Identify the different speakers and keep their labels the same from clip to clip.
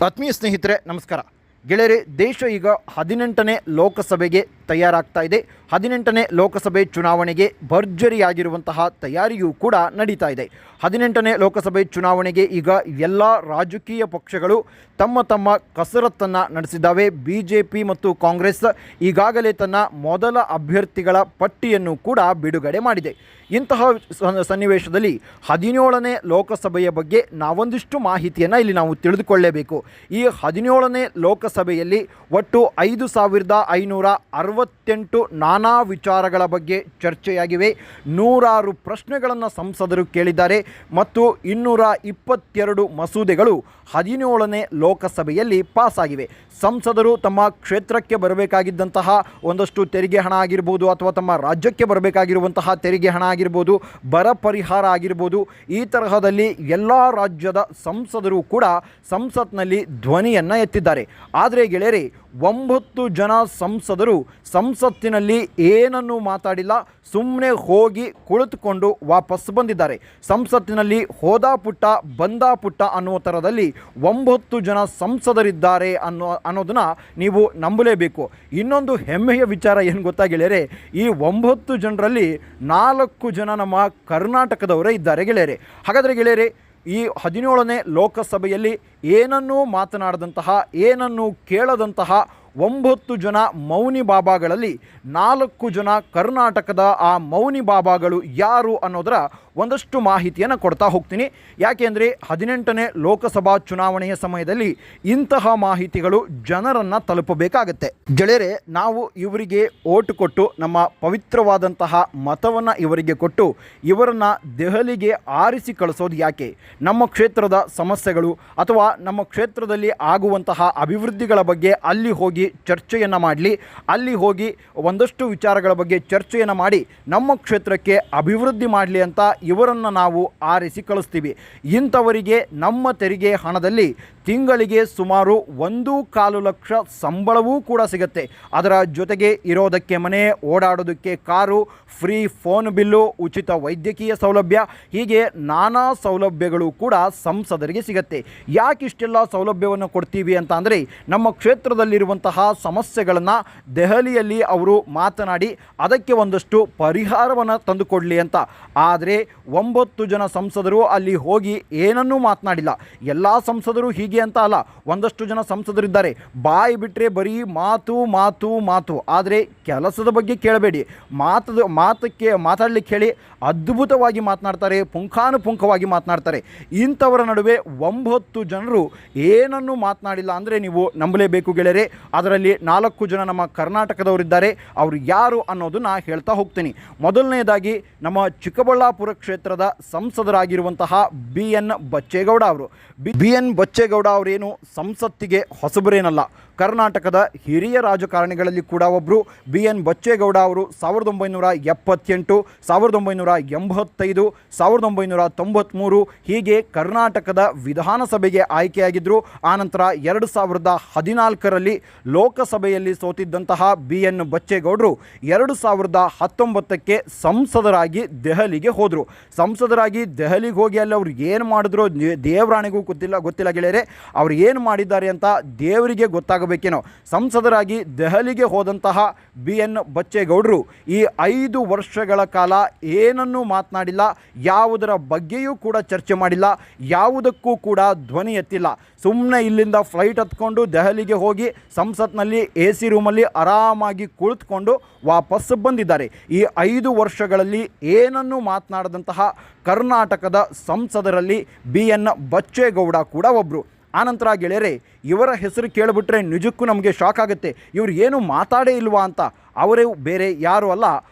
Speaker 1: ಆತ್ಮೀಯ ಸ್ನೇಹಿತರೆ ನಮಸ್ಕಾರ. ಗೆಳೆಯರೆ, ದೇಶ ಈಗ 18ನೇ ಲೋಕಸಭೆಗೆ ತಯಾರಾಗ್ತಾ ಇದೆ. 18ನೇ ಲೋಕಸಭೆ ಚುನಾವಣೆಗೆ ಭರ್ಜರಿಯಾಗಿರುವಂತಹ ತಯಾರಿಯೂ ಕೂಡ ನಡೀತಾ ಇದೆ. 18ನೇ ಲೋಕಸಭೆ ಚುನಾವಣೆಗೆ ಈಗ ಎಲ್ಲ ರಾಜಕೀಯ ಪಕ್ಷಗಳು ತಮ್ಮ ತಮ್ಮ ಕಸರತ್ತನ್ನು ನಡೆಸಿದ್ದಾವೆ. BJP ಮತ್ತು ಕಾಂಗ್ರೆಸ್ ಈಗಾಗಲೇ ತನ್ನ ಮೊದಲ ಅಭ್ಯರ್ಥಿಗಳ ಪಟ್ಟಿಯನ್ನು ಕೂಡ ಬಿಡುಗಡೆ ಮಾಡಿದೆ. ಇಂತಹ ಸನ್ನಿವೇಶದಲ್ಲಿ 17ನೇ ಲೋಕಸಭೆಯ ಬಗ್ಗೆ ನಾವೊಂದಿಷ್ಟು ಮಾಹಿತಿಯನ್ನು ಇಲ್ಲಿ ನಾವು ತಿಳಿದುಕೊಳ್ಳಲೇಬೇಕು. ಈ 17ನೇ ಲೋಕಸಭೆಯಲ್ಲಿ ಒಟ್ಟು 5568 ನಾನಾ ವಿಚಾರಗಳ ಬಗ್ಗೆ ಚರ್ಚೆಯಾಗಿವೆ. 106 ಪ್ರಶ್ನೆಗಳನ್ನು ಸಂಸದರು ಕೇಳಿದ್ದಾರೆ ಮತ್ತು 222 ಮಸೂದೆಗಳು 17ನೇ ಲೋಕಸಭೆಯಲ್ಲಿ ಪಾಸ್ ಆಗಿವೆ. ಸಂಸದರು ತಮ್ಮ ಕ್ಷೇತ್ರಕ್ಕೆ ಬರಬೇಕಾಗಿದ್ದಂತಹ ಒಂದಷ್ಟು ತೆರಿಗೆ ಹಣ ಆಗಿರ್ಬೋದು, ಅಥವಾ ತಮ್ಮ ರಾಜ್ಯಕ್ಕೆ ಬರಬೇಕಾಗಿರುವಂತಹ ತೆರಿಗೆ ಹಣ ಆಗಿರ್ಬೋದು, ಬರ ಪರಿಹಾರ ಆಗಿರ್ಬೋದು, ಈ ತರಹದಲ್ಲಿ ಎಲ್ಲ ರಾಜ್ಯದ ಸಂಸದರು ಕೂಡ ಸಂಸತ್ನಲ್ಲಿ ಧ್ವನಿಯನ್ನು ಎತ್ತಿದ್ದಾರೆ. ಆದರೆ ಗೆಳೆಯರೆ, 9 ಜನ ಸಂಸದರು ಸಂಸತ್ತಿನಲ್ಲಿ ಏನನ್ನೂ ಮಾತಾಡಿಲ್ಲ, ಸುಮ್ಮನೆ ಹೋಗಿ ಕುಳಿತುಕೊಂಡು ವಾಪಸ್ ಬಂದಿದ್ದಾರೆ. ಸಂಸತ್ತಿನಲ್ಲಿ ಹೋದಾ ಪುಟ್ಟ ಬಂದಾ ಪುಟ್ಟ ಅನ್ನುವ ಥರದಲ್ಲಿ 9 ಜನ ಸಂಸದರಿದ್ದಾರೆ ಅನ್ನೋದನ್ನು ನೀವು ನಂಬಲೇಬೇಕು. ಇನ್ನೊಂದು ಹೆಮ್ಮೆಯ ವಿಚಾರ ಏನು ಗೊತ್ತಾ ಗೆಳೆಯರೆ, ಈ 9 ಜನರಲ್ಲಿ 4 ಜನ ನಮ್ಮ ಕರ್ನಾಟಕದವರೇ ಇದ್ದಾರೆ ಗೆಳೆಯರೆ. ಹಾಗಾದರೆ ಗೆಳೆಯರೆ, ಈ 17ನೇ ಲೋಕಸಭೆಯಲ್ಲಿ ಏನನ್ನೂ ಮಾತನಾಡದಂತಹ, ಏನನ್ನೂ ಕೇಳದಂತಹ 9 ಜನ ಮೌನಿ ಬಾಬಾಗಳಲ್ಲಿ 4 ಜನ ಕರ್ನಾಟಕದ ಆ ಮೌನಿ ಬಾಬಾಗಳು ಯಾರು ಅನ್ನೋದರ ಒಂದಷ್ಟು ಮಾಹಿತಿಯನ್ನು ಕೊಡ್ತಾ ಹೋಗ್ತೀನಿ. ಯಾಕೆಂದರೆ 18ನೇ ಲೋಕಸಭಾ ಚುನಾವಣೆಯ ಸಮಯದಲ್ಲಿ ಇಂತಹ ಮಾಹಿತಿಗಳು ಜನರನ್ನು ತಲುಪಬೇಕಾಗತ್ತೆ. ಗೆಳೆಯರೆ, ನಾವು ಇವರಿಗೆ ಓಟು ಕೊಟ್ಟು ನಮ್ಮ ಪವಿತ್ರವಾದಂತಹ ಮತವನ್ನು ಇವರಿಗೆ ಕೊಟ್ಟು ಇವರನ್ನು ದೆಹಲಿಗೆ ಆರಿಸಿ ಕಳಿಸೋದು ಯಾಕೆ? ನಮ್ಮ ಕ್ಷೇತ್ರದ ಸಮಸ್ಯೆಗಳು ಅಥವಾ ನಮ್ಮ ಕ್ಷೇತ್ರದಲ್ಲಿ ಆಗುವಂತಹ ಅಭಿವೃದ್ಧಿಗಳ ಬಗ್ಗೆ ಅಲ್ಲಿ ಹೋಗಿ ಚರ್ಚೆಯನ್ನು ಮಾಡಲಿ, ಅಲ್ಲಿ ಹೋಗಿ ಒಂದಷ್ಟು ವಿಚಾರಗಳ ಬಗ್ಗೆ ಚರ್ಚೆಯನ್ನು ಮಾಡಿ ನಮ್ಮ ಕ್ಷೇತ್ರಕ್ಕೆ ಅಭಿವೃದ್ಧಿ ಮಾಡಲಿ ಅಂತ ಇವರನ್ನು ನಾವು ಆರಿಸಿ ಕಳಿಸ್ತೀವಿ. ಇಂಥವರಿಗೆ ನಮ್ಮ ತೆರಿಗೆ ಹಣದಲ್ಲಿ ತಿಂಗಳಿಗೆ ಸುಮಾರು 1.25 ಲಕ್ಷ ಸಂಬಳವೂ ಕೂಡ ಸಿಗುತ್ತೆ. ಅದರ ಜೊತೆಗೆ ಇರೋದಕ್ಕೆ ಮನೆ, ಓಡಾಡೋದಕ್ಕೆ ಕಾರು, ಫ್ರೀ ಫೋನ್ ಬಿಲ್ಲು, ಉಚಿತ ವೈದ್ಯಕೀಯ ಸೌಲಭ್ಯ, ಹೀಗೆ ನಾನಾ ಸೌಲಭ್ಯಗಳು ಕೂಡ ಸಂಸದರಿಗೆ ಸಿಗುತ್ತೆ. ಯಾಕೆ ಇಷ್ಟೆಲ್ಲ ಸೌಲಭ್ಯವನ್ನು ಕೊಡ್ತೀವಿ ಅಂತ ಅಂದರೆ, ನಮ್ಮ ಕ್ಷೇತ್ರದಲ್ಲಿರುವಂತಹ ಸಮಸ್ಯೆಗಳನ್ನು ದೆಹಲಿಯಲ್ಲಿ ಅವರು ಮಾತನಾಡಿ ಅದಕ್ಕೆ ಒಂದಷ್ಟು ಪರಿಹಾರವನ್ನು ತಂದುಕೊಡಲಿ ಅಂತ. ಆದರೆ 9 ಜನ ಸಂಸದರು ಅಲ್ಲಿ ಹೋಗಿ ಏನನ್ನೂ ಮಾತನಾಡಿಲ್ಲ. ಎಲ್ಲ ಸಂಸದರು ಹೀಗೆ ಅಂತ ಅಲ್ಲ, ಒಂದಷ್ಟು ಜನ ಸಂಸದರಿದ್ದಾರೆ, ಬಾಯಿ ಬಿಟ್ಟರೆ ಬರೀ ಮಾತು ಮಾತು ಮಾತು, ಆದರೆ ಕೆಲಸದ ಬಗ್ಗೆ ಕೇಳಬೇಡಿ. ಮಾತಾಡಲಿಕ್ಕೆ ಹೇಳಿ ಅದ್ಭುತವಾಗಿ ಮಾತನಾಡ್ತಾರೆ, ಪುಂಖಾನುಪುಂಖವಾಗಿ ಮಾತನಾಡ್ತಾರೆ. ಇಂಥವರ ನಡುವೆ 9 ಜನರು ಏನನ್ನೂ ಮಾತನಾಡಿಲ್ಲ ಅಂದರೆ ನೀವು ನಂಬಲೇಬೇಕು ಗೆಳೆಯರೆ. ಅದರಲ್ಲಿ 4 ಜನ ನಮ್ಮ ಕರ್ನಾಟಕದವರಿದ್ದಾರೆ. ಅವರು ಯಾರು ಅನ್ನೋದನ್ನು ಹೇಳ್ತಾ ಹೋಗ್ತೀನಿ. ಮೊದಲನೇದಾಗಿ ನಮ್ಮ ಚಿಕ್ಕಬಳ್ಳಾಪುರ ಕ್ಷೇತ್ರದ ಸಂಸದರಾಗಿರುವಂತಹ BN ಬಚ್ಚೇಗೌಡ ಅವರು. BN ಬಚ್ಚೇಗೌಡ ಅವರೇನು ಸಂಸತ್ತಿಗೆ ಹೊಸಬರೇನಲ್ಲ, ಕರ್ನಾಟಕದ ಹಿರಿಯ ರಾಜಕಾರಣಿಗಳಲ್ಲಿ ಕೂಡ ಒಬ್ಬರು. BN ಬಚ್ಚೇಗೌಡ ಅವರು 1978, 1985, 1993 ಹೀಗೆ ಕರ್ನಾಟಕದ ವಿಧಾನಸಭೆಗೆ ಆಯ್ಕೆಯಾಗಿದ್ದರು. ಆನಂತರ 2014ರಲ್ಲಿ ಲೋಕಸಭೆಯಲ್ಲಿ ಸೋತಿದ್ದಂತಹ BN ಬಚ್ಚೇಗೌಡರು 2019ಕ್ಕೆ ಸಂಸದರಾಗಿ ದೆಹಲಿಗೆ ಹೋದರು. ಸಂಸದರಾಗಿ ದೆಹಲಿಗೆ ಹೋಗಿ ಅಲ್ಲಿ ಅವ್ರು ಏನು ಮಾಡಿದ್ರು ದೇವರಾಣಿಗೂ ಗೊತ್ತಿಲ್ಲ ಗೆಳೆಯರೆ. ಅವ್ರು ಏನು ಮಾಡಿದ್ದಾರೆ ಅಂತ ದೇವರಿಗೆ ಗೊತ್ತಾಗಬೇಕೇನೋ. ಸಂಸದರಾಗಿ ದೆಹಲಿಗೆ ಹೋದಂತಹ BN ಬಚ್ಚೇಗೌಡರು ಈ 5 ವರ್ಷಗಳ ಕಾಲ ಏನನ್ನೂ ಮಾತನಾಡಿಲ್ಲ, ಯಾವುದರ ಬಗ್ಗೆಯೂ ಕೂಡ ಚರ್ಚೆ ಮಾಡಿಲ್ಲ, ಯಾವುದಕ್ಕೂ ಕೂಡ ಧ್ವನಿ ಎತ್ತಿಲ್ಲ. ಸುಮ್ಮನೆ ಇಲ್ಲಿಂದ ಫ್ಲೈಟ್ ಹತ್ಕೊಂಡು ದೆಹಲಿಗೆ ಹೋಗಿ ಸಂಸತ್ನಲ್ಲಿ AC ರೂಮಲ್ಲಿ ಆರಾಮಾಗಿ ಕುಳಿತುಕೊಂಡು ವಾಪಸ್ ಬಂದಿದ್ದಾರೆ. ಈ 5 ವರ್ಷಗಳಲ್ಲಿ ಏನನ್ನೂ ಮಾತನಾಡದಂತಹ ಕರ್ನಾಟಕದ ಸಂಸದರಲ್ಲಿ BN ಬಚ್ಚೇಗೌಡ ಕೂಡ ಒಬ್ಬರು. ಆನಂತರ ಗೆಳೆಯರೆ, ಇವರ ಹೆಸರು ಕೇಳಿಬಿಟ್ರೆ ನಿಜಕ್ಕೂ ನಮಗೆ ಶಾಕ್ ಆಗುತ್ತೆ. ಇವರು ಏನು ಮಾತಾಡೇ ಇಲ್ವಾ ಅಂತ. ಅವರೇ ಬೇರೆ ಯಾರು ಅಲ್ಲ,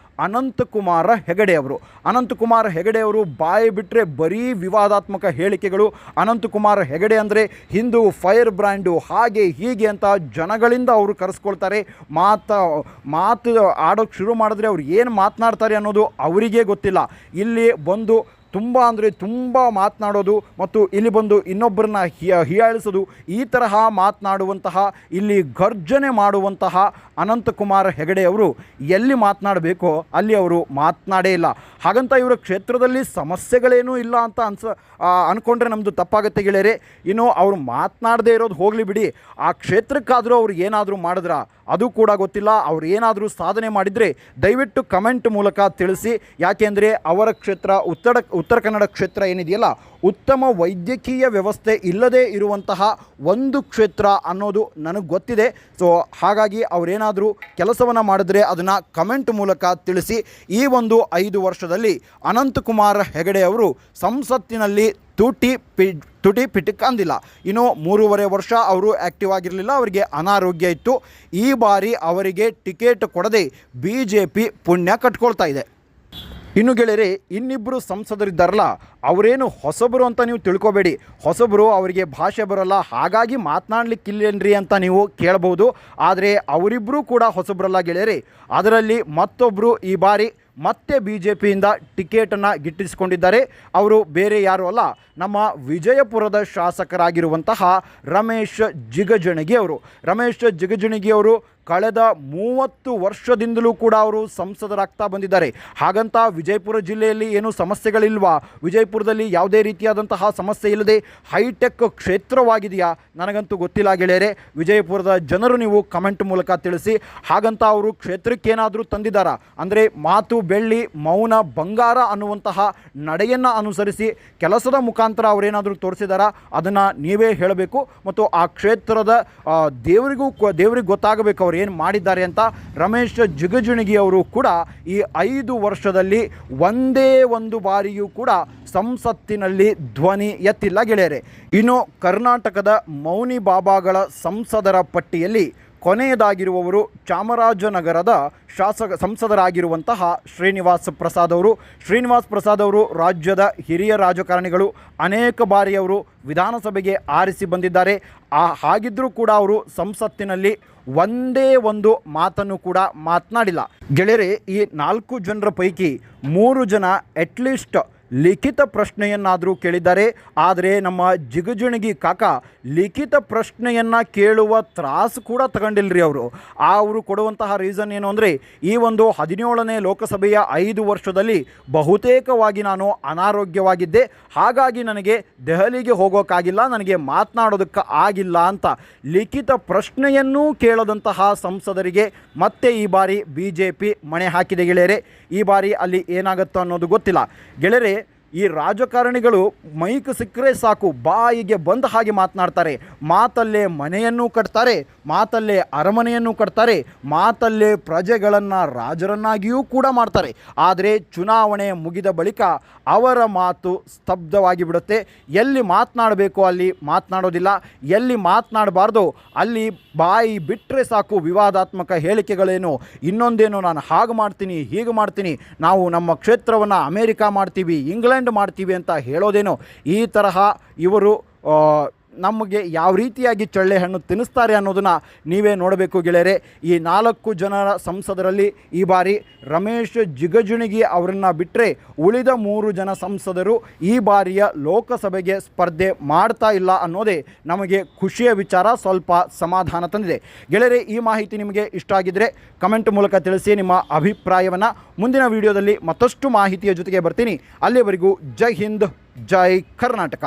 Speaker 1: ಅನಂತಕುಮಾರ ಹೆಗಡೆ ಅವರು. ಅನಂತಕುಮಾರ ಹೆಗಡೆ ಅವರು ಬಾಯಿ ಬಿಟ್ಟರೆ ಬರೀ ವಿವಾದಾತ್ಮಕ ಹೇಳಿಕೆಗಳು. ಅನಂತಕುಮಾರ ಹೆಗಡೆ ಅಂದರೆ ಹಿಂದೂ ಫೈರ್ ಬ್ರ್ಯಾಂಡು, ಹಾಗೆ ಹೀಗೆ ಅಂತ ಜನಗಳಿಂದ ಅವರು ಕರೆಸ್ಕೊಳ್ತಾರೆ. ಮಾತು ಆಡೋಕ್ಕೆ ಶುರು ಮಾಡಿದ್ರೆ ಅವ್ರು ಏನು ಮಾತನಾಡ್ತಾರೆ ಅನ್ನೋದು ಅವರಿಗೇ ಗೊತ್ತಿಲ್ಲ. ಇಲ್ಲಿ ಬಂದು ತುಂಬ ಅಂದರೆ ತುಂಬ ಮಾತನಾಡೋದು ಮತ್ತು ಇಲ್ಲಿ ಬಂದು ಇನ್ನೊಬ್ಬರನ್ನ ಹೀಯಾಳಿಸೋದು, ಈ ತರಹ ಮಾತನಾಡುವಂತಹ, ಇಲ್ಲಿ ಗರ್ಜನೆ ಮಾಡುವಂತಹ ಅನಂತಕುಮಾರ್ ಹೆಗಡೆ ಅವರು ಎಲ್ಲಿ ಮಾತನಾಡಬೇಕೋ ಅಲ್ಲಿ ಅವರು ಮಾತನಾಡೇ ಇಲ್ಲ. ಹಾಗಂತ ಇವರ ಕ್ಷೇತ್ರದಲ್ಲಿ ಸಮಸ್ಯೆಗಳೇನೂ ಇಲ್ಲ ಅಂತ ಅಂದ್ಕೊಂಡ್ರೆ ನಮ್ಮದು ತಪ್ಪಾಗುತ್ತೆ ಗೆಳೆಯರೆ. ಇನ್ನು ಅವರು ಮಾತನಾಡದೇ ಇರೋದು ಹೋಗಲಿ ಬಿಡಿ, ಆ ಕ್ಷೇತ್ರಕ್ಕಾದರೂ ಅವ್ರು ಏನಾದರೂ ಮಾಡಿದ್ರಾ ಅದು ಕೂಡ ಗೊತ್ತಿಲ್ಲ. ಅವ್ರು ಏನಾದರೂ ಸಾಧನೆ ಮಾಡಿದರೆ ದಯವಿಟ್ಟು ಕಮೆಂಟ್ ಮೂಲಕ ತಿಳಿಸಿ. ಯಾಕೆಂದರೆ ಅವರ ಕ್ಷೇತ್ರ ಉತ್ತರ ಕನ್ನಡ ಕ್ಷೇತ್ರ ಏನಿದೆಯಲ್ಲ, ಉತ್ತಮ ವೈದ್ಯಕೀಯ ವ್ಯವಸ್ಥೆ ಇಲ್ಲದೇ ಇರುವಂತಹ ಒಂದು ಕ್ಷೇತ್ರ ಅನ್ನೋದು ನನಗೆ ಗೊತ್ತಿದೆ. ಸೊ ಹಾಗಾಗಿ ಅವರೇನಾದರೂ ಕೆಲಸವನ್ನು ಮಾಡಿದ್ರೆ ಅದನ್ನು ಕಮೆಂಟ್ ಮೂಲಕ ತಿಳಿಸಿ. ಈ ಒಂದು 5 ವರ್ಷದಲ್ಲಿ ಅನಂತಕುಮಾರ್ ಹೆಗಡೆ ಅವರು ಸಂಸತ್ತಿನಲ್ಲಿ ತುಟಿ ಪಿಟಿಕ್ ಅಂದಿಲ್ಲ. ಇನ್ನು 3.5 ವರ್ಷ ಅವರು ಆ್ಯಕ್ಟಿವ್ ಆಗಿರಲಿಲ್ಲ, ಅವರಿಗೆ ಅನಾರೋಗ್ಯ ಇತ್ತು. ಈ ಬಾರಿ ಅವರಿಗೆ ಟಿಕೆಟ್ ಕೊಡದೆ BJP ಪುಣ್ಯ ಕಟ್ಕೊಳ್ತಾ ಇದೆ. ಇನ್ನು ಗೆಳೆಯರೆ, ಇನ್ನಿಬ್ಬರು ಸಂಸದರಿದ್ದಾರಲ್ಲ, ಅವರೇನು ಹೊಸಬರು ಅಂತ ನೀವು ತಿಳ್ಕೊಬೇಡಿ. ಹೊಸಬರು, ಅವರಿಗೆ ಭಾಷೆ ಬರೋಲ್ಲ, ಹಾಗಾಗಿ ಮಾತನಾಡಲಿಕ್ಕಿಲ್ಲೇನ್ರಿ ಅಂತ ನೀವು ಕೇಳ್ಬೋದು. ಆದರೆ ಅವರಿಬ್ಬರೂ ಕೂಡ ಹೊಸಬರಲ್ಲ ಗೆಳೆಯರೆ. ಅದರಲ್ಲಿ ಮತ್ತೊಬ್ಬರು ಈ ಬಾರಿ ಮತ್ತೆ BJPಯಿಂದ ಟಿಕೆಟನ್ನು ಗಿಟ್ಟಿಸಿಕೊಂಡಿದ್ದಾರೆ. ಅವರು ಬೇರೆ ಯಾರೂ ಅಲ್ಲ, ನಮ್ಮ ವಿಜಯಪುರದ ಶಾಸಕರಾಗಿರುವಂತಹ ರಮೇಶ್ ಜಿಗಜಿಣಗಿ ಅವರು. ರಮೇಶ್ ಜಿಗಜಿಣಗಿ ಅವರು ಕಳೆದ 30 ವರ್ಷದಿಂದಲೂ ಕೂಡ ಅವರು ಸಂಸದರಾಗ್ತಾ ಬಂದಿದ್ದಾರೆ. ಹಾಗಂತ ವಿಜಯಪುರ ಜಿಲ್ಲೆಯಲ್ಲಿ ಏನು ಸಮಸ್ಯೆಗಳಿಲ್ವಾ? ವಿಜಯಪುರದಲ್ಲಿ ಯಾವುದೇ ರೀತಿಯಾದಂತಹ ಸಮಸ್ಯೆ ಇಲ್ಲದೆ ಹೈಟೆಕ್ ಕ್ಷೇತ್ರವಾಗಿದೆಯಾ? ನನಗಂತೂ ಗೊತ್ತಿಲ್ಲ ಗೆಳೆಯರೆ. ವಿಜಯಪುರದ ಜನರು ನೀವು ಕಮೆಂಟ್ ಮೂಲಕ ತಿಳಿಸಿ. ಹಾಗಂತ ಅವರು ಕ್ಷೇತ್ರಕ್ಕೇನಾದರೂ ತಂದಿದ್ದಾರಾ ಅಂದರೆ ಮಾತು ಬೆಳ್ಳಿ ಮೌನ ಬಂಗಾರ ಅನ್ನುವಂತಹ ನಡೆಯನ್ನು ಅನುಸರಿಸಿ ಕೆಲಸದ ಮುಖಾಂತರ ಅವರೇನಾದರೂ ತೋರಿಸಿದಾರಾ? ಅದನ್ನು ನೀವೇ ಹೇಳಬೇಕು. ಮತ್ತು ಆ ಕ್ಷೇತ್ರದ ದೇವರಿಗೆ ಗೊತ್ತಾಗಬೇಕು ಅವರು ಏನು ಮಾಡಿದ್ದಾರೆ ಅಂತ. ರಮೇಶ್ ಜಿಗಜಿಣಗಿ ಅವರು ಕೂಡ ಈ 5 ವರ್ಷದಲ್ಲಿ ಒಂದೇ ಒಂದು ಬಾರಿಯೂ ಕೂಡ ಸಂಸತ್ತಿನಲ್ಲಿ ಧ್ವನಿ ಎತ್ತಿಲ್ಲ ಗೆಳೆಯರೆ. ಇನ್ನು ಕರ್ನಾಟಕದ ಮೌನಿ ಬಾಬಾಗಳ ಸಂಸದರ ಪಟ್ಟಿಯಲ್ಲಿ ಕೊನೆಯದಾಗಿರುವವರು ಚಾಮರಾಜನಗರದ ಸಂಸದರಾಗಿರುವಂತಹ ಶ್ರೀನಿವಾಸ್ ಪ್ರಸಾದ್ ಅವರು. ಶ್ರೀನಿವಾಸ್ ಪ್ರಸಾದ್ ಅವರು ರಾಜ್ಯದ ಹಿರಿಯ ರಾಜಕಾರಣಿಗಳು. ಅನೇಕ ಬಾರಿ ಅವರು ವಿಧಾನಸಭೆಗೆ ಆರಿಸಿ ಬಂದಿದ್ದಾರೆ. ಹಾಗಿದ್ದರೂ ಕೂಡ ಅವರು ಸಂಸತ್ತಿನಲ್ಲಿ ಒಂದೇ ಒಂದು ಮಾತನ್ನು ಕೂಡ ಮಾತನಾಡಿಲ್ಲ ಗೆಳೆಯರೆ. ಈ 4 ಜನರ ಪೈಕಿ 3 ಜನ ಅಟ್ಲೀಸ್ಟ್ ಲಿಖಿತ ಪ್ರಶ್ನೆಯನ್ನಾದರೂ ಕೇಳಿದ್ದಾರೆ. ಆದರೆ ನಮ್ಮ ಜಿಗಜಿಣಗಿ ಕಾಕ ಲಿಖಿತ ಪ್ರಶ್ನೆಯನ್ನು ಕೇಳುವ ತ್ರಾಸು ಕೂಡ ತಗೊಂಡಿಲ್ಲರಿ ಅವರು. ಅವರು ಕೊಡುವಂತಹ ರೀಸನ್ ಏನು ಅಂದರೆ, ಈ ಒಂದು 17ನೇ ಲೋಕಸಭೆಯ 5 ವರ್ಷದಲ್ಲಿ ಬಹುತೇಕವಾಗಿ ನಾನು ಅನಾರೋಗ್ಯವಾಗಿದ್ದೆ, ಹಾಗಾಗಿ ನನಗೆ ದೆಹಲಿಗೆ ಹೋಗೋಕ್ಕಾಗಿಲ್ಲ, ನನಗೆ ಮಾತನಾಡೋದಕ್ಕೆ ಆಗಿಲ್ಲ ಅಂತ ಲಿಖಿತ ಪ್ರಶ್ನೆಯನ್ನೂ ಕೇಳದಂತಹ ಸಂಸದರಿಗೆ ಮತ್ತೆ ಈ ಬಾರಿ BJP ಮಣೆ ಹಾಕಿದೆ ಗೆಳೆಯರೆ. ಈ ಬಾರಿ ಅಲ್ಲಿ ಏನಾಗುತ್ತೋ ಅನ್ನೋದು ಗೊತ್ತಿಲ್ಲ ಗೆಳೆಯರೆ. ಈ ರಾಜಕಾರಣಿಗಳು ಮೈಕ್ ಸಿಕ್ಕರೆ ಸಾಕು ಬಾಯಿಗೆ ಬಂದ ಹಾಗೆ ಮಾತನಾಡ್ತಾರೆ. ಮಾತಲ್ಲೇ ಮನೆಯನ್ನು ಕಟ್ತಾರೆ, ಮಾತಲ್ಲೇ ಅರಮನೆಯನ್ನು ಕಟ್ತಾರೆ, ಮಾತಲ್ಲೇ ಪ್ರಜೆಗಳನ್ನು ರಾಜರನ್ನಾಗಿಯೂ ಕೂಡ ಮಾಡ್ತಾರೆ. ಆದರೆ ಚುನಾವಣೆ ಮುಗಿದ ಬಳಿಕ ಅವರ ಮಾತು ಸ್ತಬ್ಧವಾಗಿ ಬಿಡುತ್ತೆ. ಎಲ್ಲಿ ಮಾತನಾಡಬೇಕು ಅಲ್ಲಿ ಮಾತನಾಡೋದಿಲ್ಲ, ಎಲ್ಲಿ ಮಾತನಾಡಬಾರ್ದು ಅಲ್ಲಿ ಬಾಯಿ ಬಿಟ್ಟರೆ ಸಾಕು ವಿವಾದಾತ್ಮಕ ಹೇಳಿಕೆಗಳೇನು, ಇನ್ನೊಂದೇನು ನಾನು ಹಾಗೆ ಮಾಡ್ತೀನಿ ಹೀಗೆ ಮಾಡ್ತೀನಿ, ನಾವು ನಮ್ಮ ಕ್ಷೇತ್ರವನ್ನು ಅಮೇರಿಕಾ ಮಾಡ್ತೀವಿ ಇಂಗ್ಲೆಂಡ್ ಮಾಡ್ತೀವಿ ಅಂತ ಹೇಳೋದೇನೋ. ಈ ತರಹ ಇವರು ನಮಗೆ ಯಾವ ರೀತಿಯಾಗಿ ಚಳ್ಳೆ ಹಣ್ಣು ತಿನ್ನಿಸ್ತಾರೆ ಅನ್ನೋದನ್ನು ನೀವೇ ನೋಡಬೇಕು ಗೆಳೆಯರೆ. ಈ 4 ಜನರ ಸಂಸದರಲ್ಲಿ ಈ ಬಾರಿ ರಮೇಶ್ ಜಿಗಜಿಣಗಿ ಅವರನ್ನು ಬಿಟ್ಟರೆ ಉಳಿದ 3 ಜನ ಸಂಸದರು ಈ ಬಾರಿಯ ಲೋಕಸಭೆಗೆ ಸ್ಪರ್ಧೆ ಮಾಡ್ತಾ ಇಲ್ಲ ಅನ್ನೋದೇ ನಮಗೆ ಖುಷಿಯ ವಿಚಾರ, ಸ್ವಲ್ಪ ಸಮಾಧಾನ ತಂದಿದೆ ಗೆಳೆಯರೆ. ಈ ಮಾಹಿತಿ ನಿಮಗೆ ಇಷ್ಟ ಆಗಿದ್ದರೆ ಕಮೆಂಟ್ ಮೂಲಕ ತಿಳಿಸಿ ನಿಮ್ಮ ಅಭಿಪ್ರಾಯವನ್ನು. ಮುಂದಿನ ವಿಡಿಯೋದಲ್ಲಿ ಮತ್ತಷ್ಟು ಮಾಹಿತಿಯ ಜೊತೆಗೆ ಬರ್ತೀನಿ. ಅಲ್ಲಿವರೆಗೂ ಜೈ ಹಿಂದ್, ಜೈ ಕರ್ನಾಟಕ.